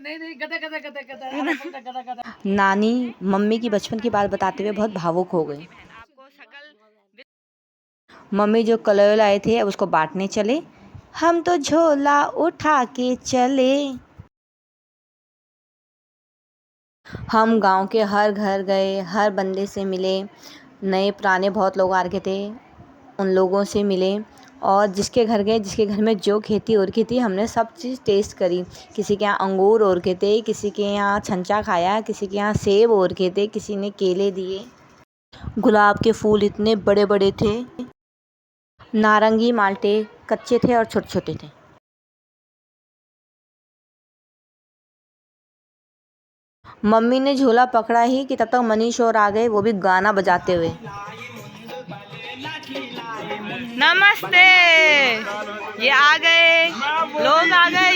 नहीं गधा गधा गधा गधा गधा गधा। नानी मम्मी की बचपन की बात बताते हुए बहुत भावुक हो गई। मम्मी जो कलर लाए थे अब उसको बांटने चले। हम तो झोला उठा के चले। हम गांव के हर घर गए, हर बंदे से मिले। नए पुराने बहुत लोग आ रखे थे, उन लोगों से मिले। और जिसके घर गए, जिसके घर में जो खेती हो रखी थी, हमने सब चीज़ टेस्ट करी। किसी के यहाँ अंगूर हो रखे थे, किसी के यहाँ छंचा खाया, किसी के यहाँ सेब हो रखे थे, किसी ने केले दिए। गुलाब के फूल इतने बड़े बड़े थे। नारंगी माल्टे कच्चे थे और छोटे छोटे थे। मम्मी ने झोला पकड़ा ही कि तब तक मनीष और आ गए, वो भी गाना बजाते हुए। नमस्ते, ये आ गए, लोग आ गए।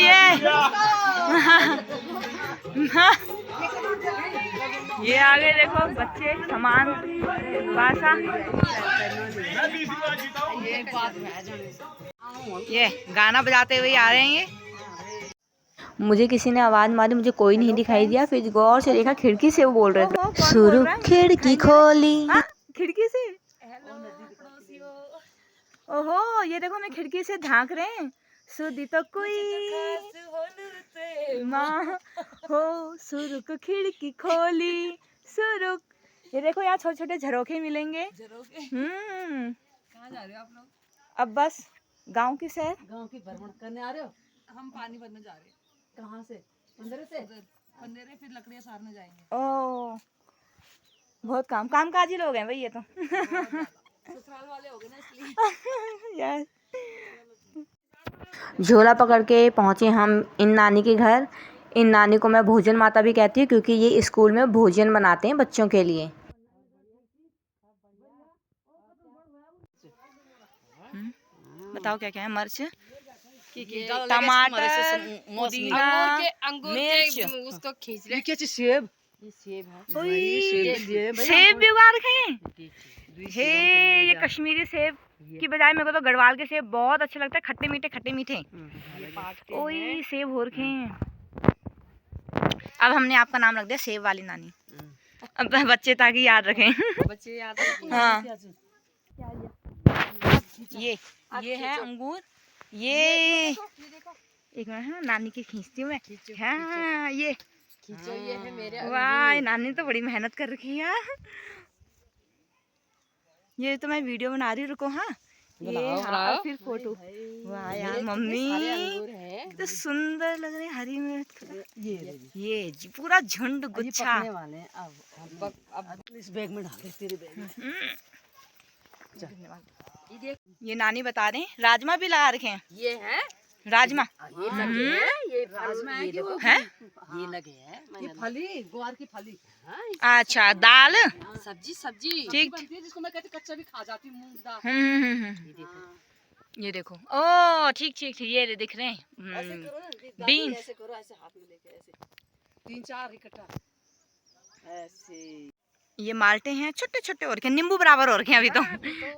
ये आ गए, देखो बच्चे सामान पासा। ये गाना बजाते हुए आ रहे हैं। ये मुझे किसी ने आवाज़ मारी, मुझे कोई नहीं दिखाई दिया। फिर गौर से देखा, खिड़की से वो बोल रहे थे, शुरू खिड़की खोली। खिड़की से ओहो, ये देखो मैं खिड़की से झांक रहे हैं। सुधी तो कोई माँ हो, सुरुक खिड़की खोली सुरुक। ये देखो यहाँ छोटे छोटे झरोखे मिलेंगे। कहाँ जा रहे हो आप लोग? अब बस गांव की सैर, गांव की भ्रमण करने आ रहे हो? हम पानी भरने जा रहे हैं। कहाँ से? पंदरे से? पंदरे, फिर लकड़ियाँ सारने जाएंगे। ओ, बहुत कामकाजी लोग हैं भाई ये तो। ससुराल वाले हो गए ना इसलिए। यार, झोला पकड़ के पहुँचे हम इन नानी के घर। इन नानी को मैं भोजन माता भी कहती हूँ, क्योंकि ये स्कूल में भोजन बनाते हैं बच्चों के लिए। बताओ क्या क्या है? मिर्च, टमाटर, पुदीना, मिर्च, उसको खींच ले। क्या चीज? सेब? ये सेब है। सेब भी उगा रखे हैं। हे, ये कश्मीरी सेब की बजाय मेरे को तो गढ़वाल के सेब बहुत अच्छे लगते हैं, खट्टे मीठे खट्टे मीठे। ओए सेब हो रखे हैं। अब हमने आपका नाम रख दिया सेब वाली नानी। अब बच्चे ताकि याद रखें। बच्चे याद रखें। हाँ, ये है अंगूर। ये एक मिनट, हाँ नानी की खींचती हूँ मैं। हाँ ये खींचो, ये है मेरे। वाह, नानी तो बड़ी मेहनत कर रखी है यार। ये तो मैं वीडियो बना रही, रुको। हाँ ये, हाँ फिर फोटो। वाह यार मम्मी, तो सुंदर लग रहे हैं। हरी मिर्च, ये पूरा झुंड गुच्छा। वाले अब इस बैग में डाल दे, तेरे बैग में। ये नानी बता रहे हैं राजमा भी लगा रखे हैं। ये है राजमा, ये लगे हैं, ये राजमा है कि वो है? ये लगे हैं, ये फली, ग्वार की फली। अच्छा, दाल, सब्जी ठीक बनती है, जिसको मैं कहती कच्चा भी खा जाती हूँ, मूंग दाल। ये देखो, ओ ठीक ठीक ठीक, ये दिख रहे हैं ऐसे करो ना, बीन्स। ऐसे करो, ऐसे हाथ में लेके, ऐसे 3-4 इकट्ठा ऐसे। ये माल्टे हैं छोटे छोटे, और क्या नींबू बराबर और क्या। अभी तो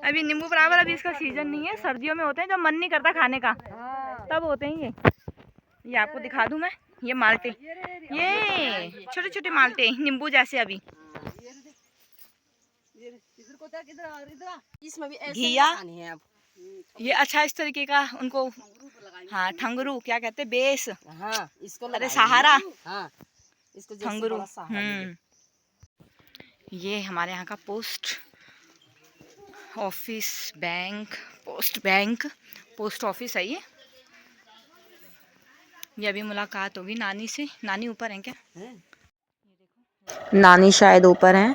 अभी नींबू बराबर, अभी इसका सीजन नहीं है। सर्दियों में होते हैं जब मन नहीं करता खाने का, तब होते हैं ये आपको दिखा दूं मैं। ये माल्टे, ये छोटे छोटे माल्टे नींबू जैसे। अभी इसमें भी घिया, है अब। ये अच्छा इस तरीके का उनको, हाँ ठंगरू क्या कहते हैं, बेस। हाँ, इसको अरे सहारा, हाँ, इसको ठंगरू। ये हमारे यहाँ का post office bank, post office है ये। अभी मुलाकात होगी नानी से। नानी ऊपर हैं क्या? नानी शायद ऊपर हैं।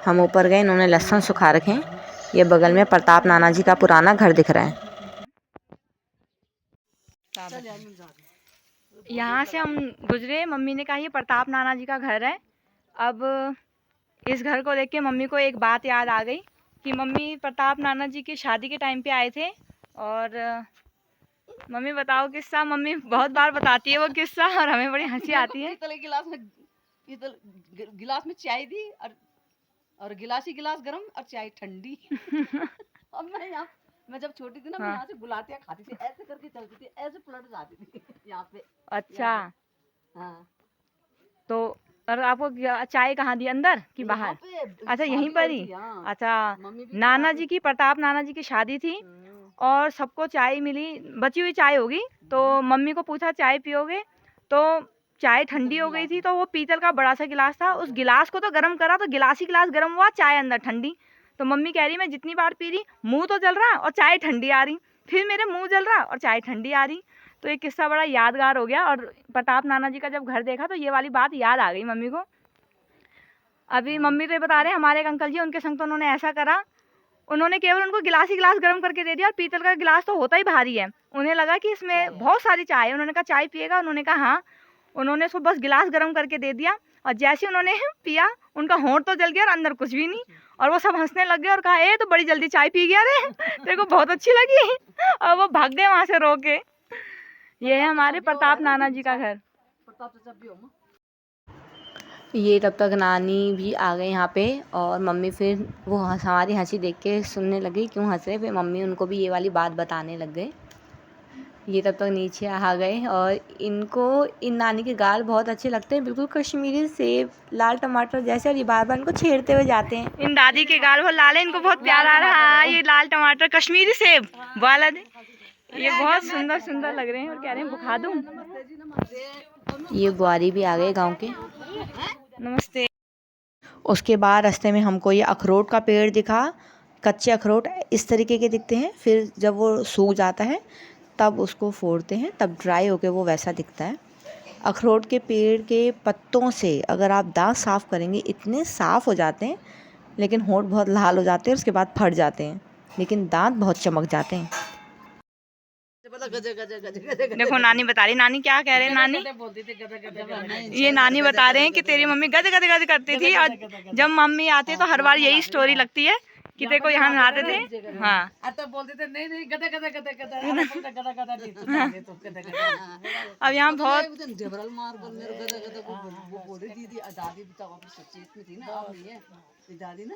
हम ऊपर गए, इन्होंने लहसुन सुखा रखे हैं। ये बगल में प्रताप नाना जी का पुराना घर दिख रहा है। यहाँ से हम गुजरे, मम्मी ने कहा ये प्रताप नाना जी का घर है। अब इस घर को देख के मम्मी को एक बात याद आ गई कि मम्मी प्रताप नाना जी की शादी के टाइम पे आए थे। और मम्मी बताओ किस्सा। मम्मी बहुत बार बताती है वो किस्सा और हमें बड़ी हंसी आती है। गिलास में चाय दी और गिलास ही गिलास गरम और चाय ठंडी। अब मैं जब छोटी थी ना, मैं यहाँ से गुलाटियाँ खाती थी, ऐसे करके चलती थी, ऐसे पलट जाती थी यहाँ पे। अच्छा, हाँ और आपको चाय कहाँ दी, अंदर कि बाहर? अच्छा यहीं पर ही। अच्छा, नाना जी की, प्रताप नाना जी की शादी थी और सबको चाय मिली, बची हुई चाय होगी, तो मम्मी को पूछा चाय पियोगे, तो चाय ठंडी हो गई थी, तो वो पीतल का बड़ा सा गिलास था, उस गिलास को तो गर्म करा तो गिलास ही गिलास गर्म हुआ, चाय अंदर ठंडी। तो मम्मी कह रही मैं जितनी बार पी रही मुँह तो जल रहा और चाय ठंडी आ रही, फिर मेरे मुँह जल रहा और चाय ठंडी आ रही। तो ये किस्सा बड़ा यादगार हो गया और प्रताप नाना जी का जब घर देखा तो ये वाली बात याद आ गई मम्मी को। अभी मम्मी तो ये बता रहे हैं हमारे एक अंकल जी, उनके संग तो उन्होंने ऐसा करा, उन्होंने केवल उनको गिलास ही गिलास गर्म करके दे दिया और पीतल का गिलास तो होता ही भारी है, उन्हें लगा कि इसमें बहुत सारी चाय है, उन्होंने कहा चाय पिएगा, उन्होंने कहा हाँ, उन्होंने उसको बस गिलास गर्म करके दे दिया और जैसे उन्होंने पिया उनका होंठ तो जल गया और अंदर कुछ भी नहीं, और वो सब हंसने लग गए और कहा ए तो बड़ी जल्दी चाय पी गया रे, तेरे को बहुत अच्छी लगी, और वो भाग गए वहाँ से रो के। ये है हमारे प्रताप नाना जी का घर। ये तब तक नानी भी आ गए यहाँ पे और मम्मी फिर वो हमारी हंसी देख के सुनने लगी क्यों हंस रहे, फिर मम्मी उनको भी ये वाली बात बताने लग गए। ये तब तक नीचे आ गए और इनको इन नानी के गाल बहुत अच्छे लगते हैं, बिल्कुल कश्मीरी सेब लाल टमाटर जैसे, और ये बार बार इनको छेड़ते हुए जाते हैं। इन दादी के गाल बहुत लाल है, इनको बहुत प्यार आ रहा है, ये लाल टमाटर कश्मीरी सेब वाला दे, ये बहुत सुंदर सुंदर लग रहे हैं और कह रहे हैं बुखा दूँ। ये बुआरी भी आ गए गाँव के। नमस्ते। उसके बाद रास्ते में हमको ये अखरोट का पेड़ दिखा, कच्चे अखरोट इस तरीके के दिखते हैं, फिर जब वो सूख जाता है तब उसको फोड़ते हैं, तब ड्राई होके वो वैसा दिखता है। अखरोट के पेड़ के पत्तों से अगर आप दांत साफ़ करेंगे इतने साफ़ हो जाते हैं, लेकिन होंठ बहुत लाल हो जाते हैं, उसके बाद फट जाते हैं, लेकिन दांत बहुत चमक जाते हैं। देखो नानी बता रही, नानी क्या कह रहे हैं, नानी ये नानी बता रहे हैं कि तेरी मम्मी गद गद गद करती थी और जब मम्मी आती तो हर बार यही स्टोरी लगती है कि देखो यहाँ नहाते थे। हाँ तो बोलते थे नहीं नहीं गदा गदा गदा गदा गदा गदा अब यहाँ बहुत जबरल मार बोल मेरे गदा गदा वो बोल रही दीदी दादी भी तब अपनी सचेत में थी ना, अब नहीं है दादी ना,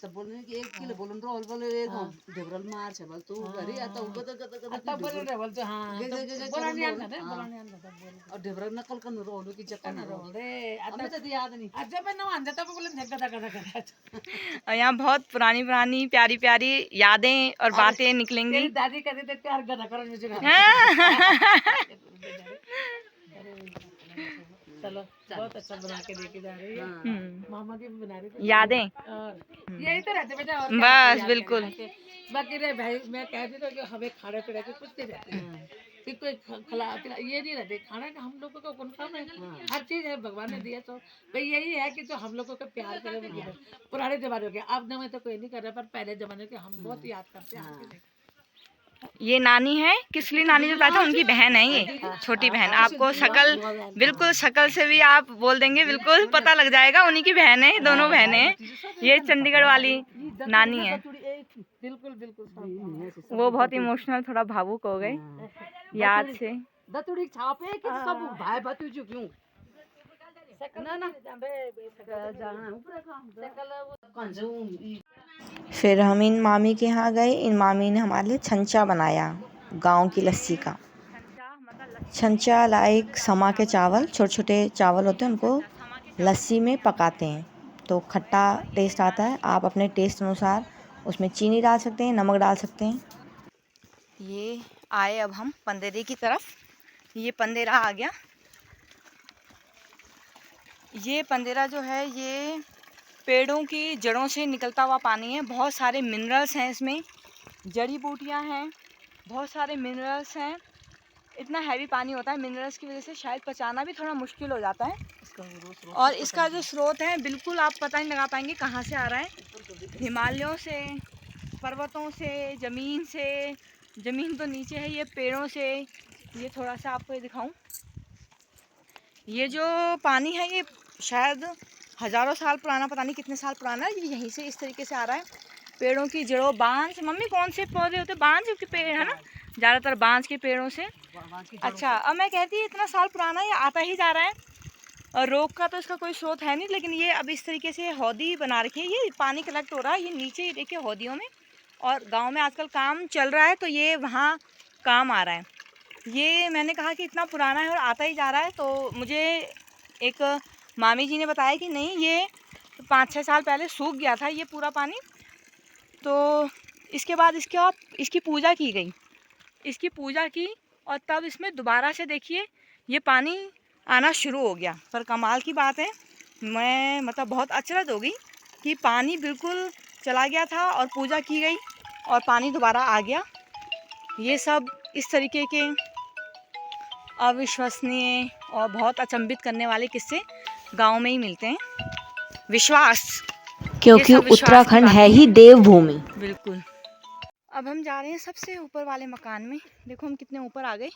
तब बोल रही कि 1 किलो बोलन रोल बोले जबरल मार छे बोल तू घरी आता गदा गदा गदा तब बोल रहे बोल हां बोला नहीं आता है, बोला नहीं आता बोल और जबरल नकल कर रोल की चक्कर ना रोल रे आता तो याद नहीं आज जब मैं नहान जाता बोले गदा गदा गदा। और यहाँ बहुत पुरानी पुरानी प्यारी प्यारी यादें और बातें निकलेंगी। तेरी दादी कहती थी प्यार गदा करो मुझे चलो बहुत अच्छा बना के लेके जा रही है, मामा की बना रही थी यादें, यही तो रहते बेटा और बस बिल्कुल। बाकी रे भाई मैं कहती तो कि हमें खाने पीने की कुछ नहीं रहते कि कोई खिला ये नहीं रहते, खाना का हम लोगों को कौन काम है, हर चीज है भगवान ने दिया, तो भाई यही है कि जो हम लोगों को प्यार करे पुराने जमाने के, अब में तो कोई नहीं कर रहा, पर पहले जमाने के हम बहुत याद करते हैं। ये नानी है, किसली नानी जो बताया था उनकी बहन है, ये छोटी बहन, आपको शकल बिल्कुल शकल से भी आप बोल देंगे बिल्कुल पता लग जाएगा उन्हीं की बहन है, दोनों बहनें हैं। ये चंडीगढ़ वाली नानी है, बिल्कुल बिल्कुल वो बहुत इमोशनल थोड़ा भावुक हो गए याद से। दतुड़ी छापे कि सब भाई भतीजू क्यों ना ना फिर हम इन मामी के यहाँ गए, इन मामी ने हमारे लिए छंचा बनाया गांव की लस्सी का। छंचा लाइक समा के चावल, छोटे छोटे चावल होते हैं, उनको लस्सी में पकाते हैं तो खट्टा टेस्ट आता है। आप अपने टेस्ट अनुसार उसमें चीनी डाल सकते हैं, नमक डाल सकते हैं। ये आए अब हम पंदेरे की तरफ, ये पंदेरा आ गया। ये पंदेरा जो है ये पेड़ों की जड़ों से निकलता हुआ पानी है, बहुत सारे मिनरल्स हैं इसमें, जड़ी बूटियां हैं, बहुत सारे मिनरल्स हैं, इतना हैवी पानी होता है, मिनरल्स की वजह से शायद पचाना भी थोड़ा मुश्किल हो जाता है। और इसका जो स्रोत है बिल्कुल आप पता नहीं लगा पाएंगे कहाँ से आ रहा है, हिमालयों से, पर्वतों से, ज़मीन तो नीचे है, ये पेड़ों से। ये थोड़ा सा आपको ये दिखाऊं, ये जो पानी है ये शायद हज़ारों साल पुराना, पता नहीं कितने साल पुराना है, ये यहीं से इस तरीके से आ रहा है, पेड़ों की जड़ों, बांज, मम्मी कौन से पौधे होते हैं, बांज के पेड़ है ना, ज़्यादातर बांज के पेड़ों से। अच्छा, अब मैं कहती हूँ इतना साल पुराना ये आता ही जा रहा है, और रोग का तो इसका कोई स्रोत है नहीं, लेकिन ये अब इस तरीके से हौदी बना रखी है, ये पानी कलेक्ट हो रहा है, ये नीचे ही देखिए हौदियों में, और गाँव में आजकल काम चल रहा है तो ये वहाँ काम आ रहा है। ये मैंने कहा कि इतना पुराना है और आता ही जा रहा है, तो मुझे एक मामी जी ने बताया कि नहीं, ये 5-6 साल पहले सूख गया था ये पूरा पानी, तो इसके बाद इसकी पूजा की गई, इसकी पूजा की और तब इसमें दोबारा से देखिए ये पानी आना शुरू हो गया। पर कमाल की बात है, मैं मतलब बहुत अचरज हो गई कि पानी बिल्कुल चला गया था और पूजा की गई और पानी दोबारा आ गया। ये सब इस तरीके के अविश्वसनीय और बहुत अचंभित करने वाले किस्से गांव में ही मिलते हैं। विश्वास, क्योंकि उत्तराखंड है ही देवभूमि। बिल्कुल। अब हम जा रहे हैं सबसे ऊपर वाले मकान में। देखो हम कितने ऊपर आ गए।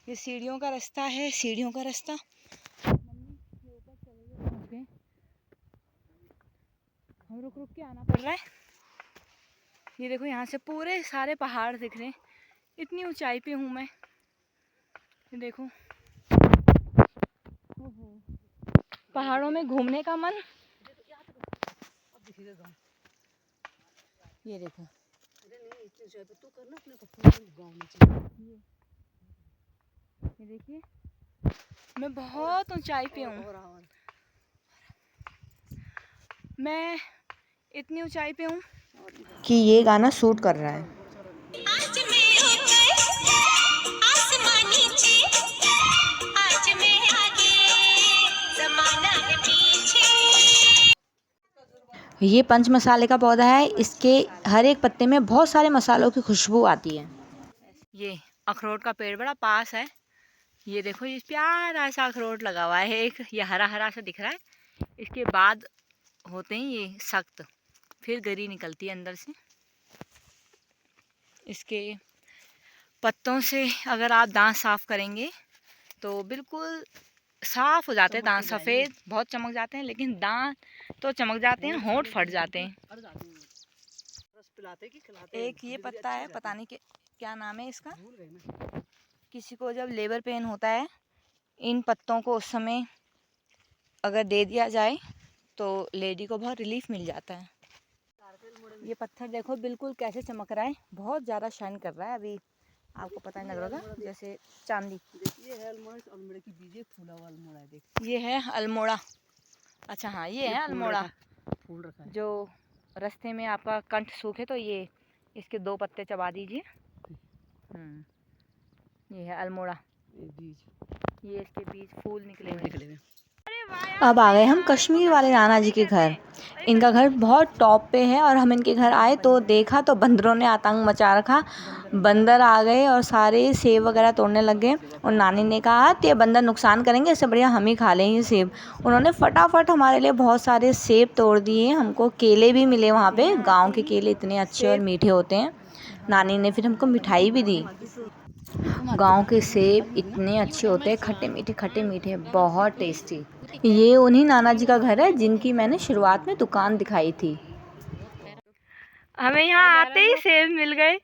ये सीढ़ियों का रास्ता है, सीढ़ियों का रास्ता। मम्मी ये ऊपर चले गए, पहुंच गए। हम रुक रुक के आना पड़ रहा है। ये देखो यहाँ से पूरे सारे पहाड़ दिख रहे हैं। इतनी ऊंचाई पे हूँ मैं। ये देखो, पहाड़ों में घूमने का मन। ये देखो, ये देखिए मैं बहुत ऊंचाई पे हूँ, मैं इतनी ऊंचाई पे हूँ कि ये गाना शूट कर रहा है। ये पंच मसाले का पौधा है, इसके हर एक पत्ते में बहुत सारे मसालों की खुशबू आती है। ये अखरोट का पेड़ बड़ा पास है। ये देखो ये प्यारा सा अखरोट लगा हुआ है एक, ये हरा हरा सा दिख रहा है। इसके बाद होते हैं ये सख्त, फिर गरी निकलती है अंदर से। इसके पत्तों से अगर आप दांत साफ करेंगे तो बिल्कुल साफ हो जाते हैं दांत, सफ़ेद बहुत चमक जाते हैं, लेकिन दांत तो चमक जाते हैं, होंठ फट जाते हैं। एक ये पत्ता है, पता नहीं क्या नाम है इसका। किसी को जब लेबर पेन होता है, इन पत्तों को उस समय अगर दे दिया जाए तो लेडी को बहुत रिलीफ मिल जाता है। ये पत्थर देखो बिल्कुल कैसे चमक रहा है, बहुत ज़्यादा शाइन कर रहा है। अभी आपको पता नहीं लग रहा था, जैसे चांदी। ये है अल्मोड़ा की बीजे, फूला हुआ अल्मोड़ा है। देख, ये है अल्मोड़ा। अच्छा हाँ, ये है अल्मोड़ा। फूल रखा है। जो रास्ते में आपका कंठ सूखे तो ये इसके 2 पत्ते चबा दीजिए। ये है अल्मोड़ा, बीज, ये इसके बीज फूल निकले हुए। अब आ गए हम कश्मीर वाले नाना जी के घर। इनका घर बहुत टॉप पे है और हम इनके घर आए तो देखा तो बंदरों ने आतंक मचा रखा। बंदर आ गए और सारे सेब वगैरह तोड़ने लग गए और नानी ने कहा कि ये बंदर नुकसान करेंगे, इससे बढ़िया हम ही खा लें ये सेब। उन्होंने फटाफट हमारे लिए बहुत सारे सेब तोड़ दिए। हमको केले भी मिले वहाँ पे, गाँव के केले इतने अच्छे और मीठे होते हैं। नानी ने फिर हमको मिठाई भी दी। गांव के सेब इतने अच्छे होते हैं, खट्टे मीठे बहुत टेस्टी। ये उन्हीं नाना जी का घर है जिनकी मैंने शुरुआत में दुकान दिखाई थी। हमें यहाँ आते ही सेब मिल गए।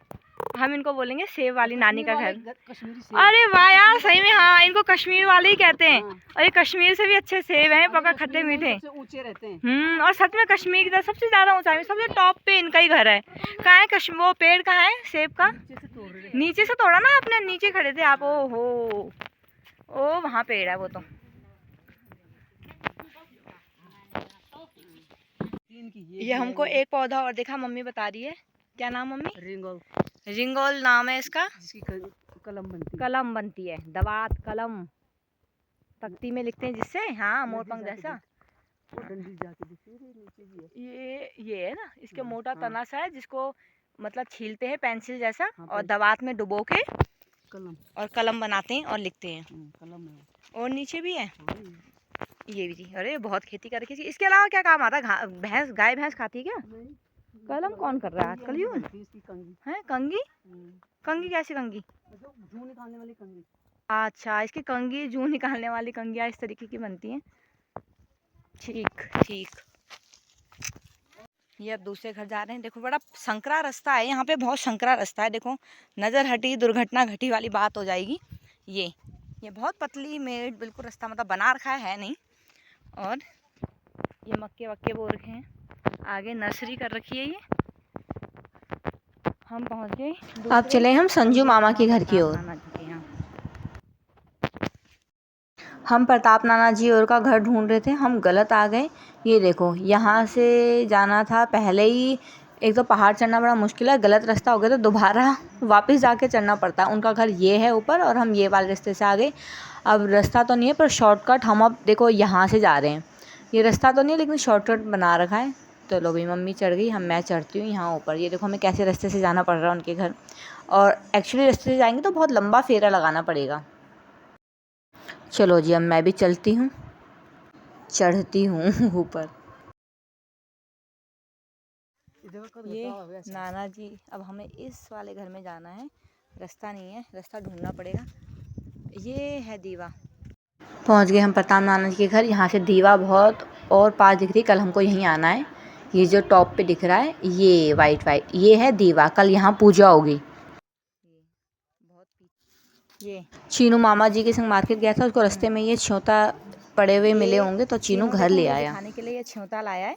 हम इनको बोलेंगे सेब वाली नानी का घर। अरे वाह यार, सही में हाँ, इनको कश्मीर वाले ही कहते हैं। और ये कश्मीर से भी अच्छे सेब हैं, पका खट्टे मीठे। ऊंचे रहते हैं। और सच में कश्मीर की सबसे ज्यादा ऊंचाई में सबसे टॉप पे इनका ही घर है। कहाँ है वो पेड़ कहाँ है सेब का? नीचे से तोड़ा ना आपने, नीचे खड़े थे आप। ओ वहाँ पेड़ है वो तो। ये हमको एक पौधा और देखा, मम्मी बता रही है। क्या नाम मम्मी? रिंगोल। रिंगोल नाम है इसका, जिसकी कलम बनती है। दवात कलम तख्ती में लिखते हैं जिससे, हाँ मोरपंख जैसा। डंडी जाके नीचे भी है। ये है ना, इसके मोटा तना सा है जिसको मतलब छीलते हैं पेंसिल जैसा और दवात में डुबो के कलम बनाते हैं और लिखते हैं। कलम है। और नीचे भी है ये भी। अरे बहुत खेती कर रखी। इसके अलावा क्या काम आता है? भैंस, गाय भैंस खाती है क्या? कलम कौन कर रहा है आजकल? यूं है कंगी। कंगी कैसी कंगी? जूं निकालने वाली कंगी। अच्छा, इसकी कंगी, जूं निकालने वाली कंगियाँ इस तरीके की बनती हैं। ठीक। ये अब दूसरे घर जा रहे हैं। देखो बड़ा संकरा रास्ता है यहाँ पे, बहुत संकरा रास्ता है। देखो नज़र हटी दुर्घटना घटी वाली बात हो जाएगी। ये बहुत पतली मेड बिल्कुल रास्ता मतलब बना रखा है नहीं। और ये मक्के वक्के बो रखे हैं, आगे नर्सरी कर रखी है। ये हम पहुँच गए। अब चले हम संजू मामा के घर की ओर। हम प्रताप नाना जी और का घर ढूंढ रहे थे, हम गलत आ गए। ये देखो, यहाँ से जाना था, पहले ही एक तो पहाड़ चढ़ना बड़ा मुश्किल है, गलत रास्ता हो गया तो दोबारा वापस जाके चढ़ना पड़ता है। उनका घर ये है ऊपर और हम ये वाले रास्ते से आ गए। अब रास्ता तो नहीं है पर शॉर्टकट, हम अब देखो यहाँ से जा रहे हैं। ये रास्ता तो नहीं है लेकिन शॉर्टकट बना रखा है। तो लो भाई, मम्मी चढ़ गई, मैं चढ़ती हूँ यहाँ ऊपर। ये देखो हमें कैसे रास्ते से जाना पड़ रहा है उनके घर, और एक्चुअली रास्ते से जाएंगे तो बहुत लंबा फेरा लगाना पड़ेगा। चलो जी, अब मैं भी चलती हूँ, चढ़ती हूँ ऊपर। ये नाना जी, अब हमें इस वाले घर में जाना है, रास्ता नहीं है, रास्ता ढूंढना पड़ेगा। ये है दीवा। पहुँच गए हम प्रताप नाना जी के घर। यहाँ से दीवा बहुत और पास दिख रही, कल हमको यहीं आना है। ये जो टॉप पे दिख रहा है, ये वाइट ये है दीवा, कल यहाँ पूजा होगी। ये चीनू मामा जी के संग मार्केट गया था, उसको रास्ते में ये छ्योता पड़े हुए मिले होंगे तो चीनू घर ले आया। खाने के लिए ये छ्योता लाया है,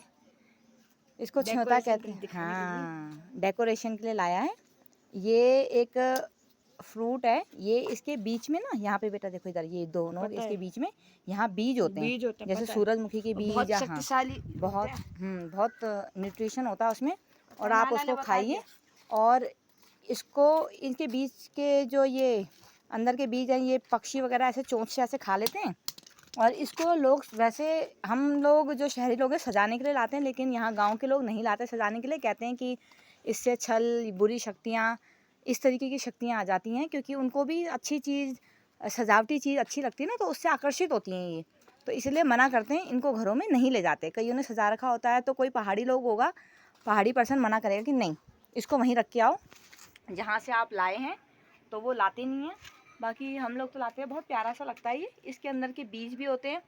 इसको छ्योता कहते हैं। हाँ, डेकोरेशन के लिए लाया है। ये एक फ्रूट है, ये इसके बीच में ना, यहाँ पे बेटा देखो इधर, ये दोनों इसके बीच में यहाँ बीज होते हैं, जैसे सूरजमुखी के बीज। बहुत शक्तिशाली, बहुत न्यूट्रिशन होता है उसमें, और आप उसको खाइए। और इसको, इनके बीज के जो ये अंदर के बीज हैं, ये पक्षी वगैरह ऐसे चोंच से ऐसे खा लेते हैं। और इसको लोग, वैसे हम लोग जो शहरी लोग हैं सजाने के लिए लाते हैं, लेकिन यहाँ गांव के लोग नहीं लाते सजाने के लिए। कहते हैं कि इससे छल, बुरी शक्तियाँ, इस तरीके की शक्तियाँ आ जाती हैं, क्योंकि उनको भी अच्छी चीज़, सजावटी चीज़ अच्छी लगती है ना, तो उससे आकर्षित होती हैं ये, तो इसलिए मना करते हैं, इनको घरों में नहीं ले जाते। कईयों ने सजा रखा होता है, तो कोई पहाड़ी लोग होगा, पहाड़ी पर्सन मना करेगा कि नहीं, इसको वहीं रख के आओ जहाँ से आप लाए हैं, तो वो लाते नहीं हैं। बाकी हम लोग तो लाते हैं, बहुत प्यारा सा लगता है ये। इसके अंदर के बीज भी होते हैं।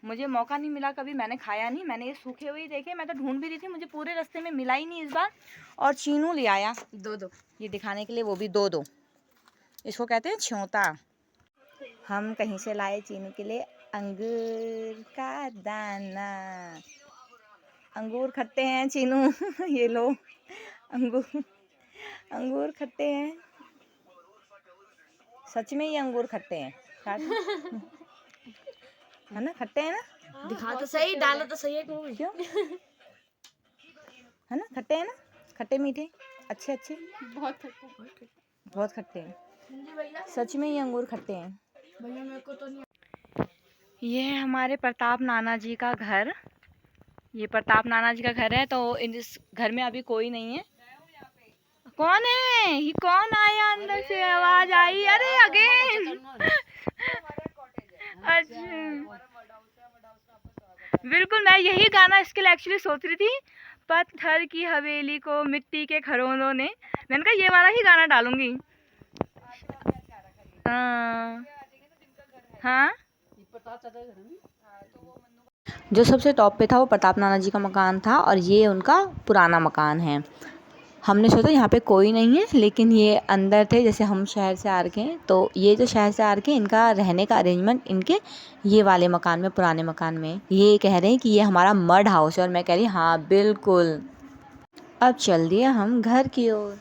मुझे मौका नहीं मिला कभी, मैंने खाया नहीं, मैंने ये सूखे हुए ही देखे। मैं तो ढूंढ भी रही थी, मुझे पूरे रास्ते में मिला ही नहीं इस बार। और चीनू ले आया दो ये दिखाने के लिए, वो भी दो। इसको कहते हैं छ्योता। हम कहीं से लाए चीनू के लिए अंगूर का दाना। अंगूर खट्टे हैं चीनू ये लो, अंगूर खट्टे हैं, सच में ये अंगूर खट्टे हैं है ना, खट्टे हैं ना, दिखा तो सही, डालो तो सही है, क्यों है ना, खट्टे हैं ना, खट्टे मीठे अच्छे, बहुत खट्टे हैं, सच में ये अंगूर खट्टे हैं। भैया मेरे को तो नहीं। ये है हमारे प्रताप नाना जी का घर। ये प्रताप नाना जी का घर है, तो इस घर में अभी कोई नहीं है। कौन है ये, कौन आया अंदर से, आवाज आई, अरे अगेन अच्छा, बिल्कुल मैं यही गाना इसके लिए एक्चुअली सोच रही थी। पत्थर की हवेली को मिट्टी के खरोंदों ने, मैंने कहा ये वाला ही गाना डालूंगी। हाँ, जो सबसे टॉप पे था वो प्रताप नाना जी का मकान था, और ये उनका पुराना मकान है। हमने सोचा यहाँ पे कोई नहीं है, लेकिन ये अंदर थे, जैसे हम शहर से आ रखे हैं, तो ये जो शहर से आ रखे हैं, इनका रहने का अरेंजमेंट इनके ये वाले मकान में, पुराने मकान में। ये कह रहे हैं कि ये हमारा मड हाउस है, और मैं कह रही हाँ बिल्कुल। अब चल दिया हम घर की ओर।